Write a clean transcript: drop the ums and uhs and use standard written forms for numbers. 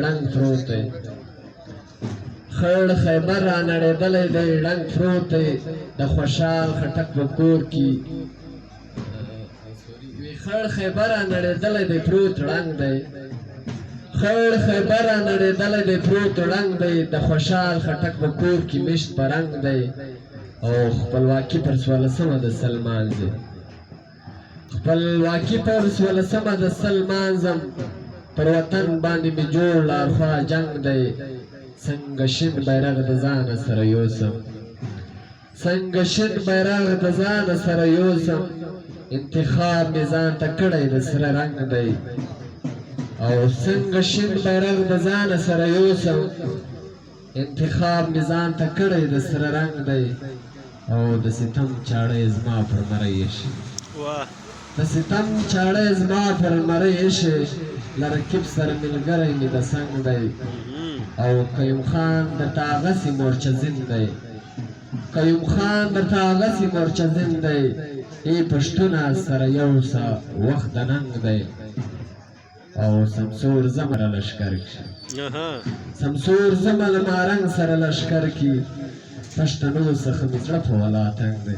ړنګ پروت دی خړ خیبر را نړېدلی دی ړنګ پروت دی د خوشحال خټک په کور کې خړ خیبر را نړېدلی دی پروت ړنګ دی خړ خیبر را نړېدلی دی پروت ړنګ دی د خوشحال خټک په کور کې مشت په رنګ دی او خپلواکي پر څوارلسمه د سلمان دی خپلواکي پر څوارلسمه د سلمانځم پر وطن باندې مې جوړ لارخوا جنګ دی څنګه شین بیرغ د ځانه سره یوسم څنګه شین بیرغ د ځانه سره یوسم انتخاب مې ځان ته کړی د سره رنګ دی او څنګه شین بیرغ د ځانه سره یوسم انتخاب مې ځان ته کړی د سره رنګ دی او د ستم چاړه یې زما پر مری ایښي د ستم چاړه یې زما پر مری ایښي له رقیب سره ملګری مې د څنګ دی او قیوم خان درته هغسې مورچزین دی قیوم خان درته هغسې مورچزین دی ای پښتونه سره یو څه وخت د ننګ دی او سمسور زمه له لښکر کښې سمسور زمه له مارنګ سره لښکر کې پښتنو څخه مې زړه په ولا تنګ دی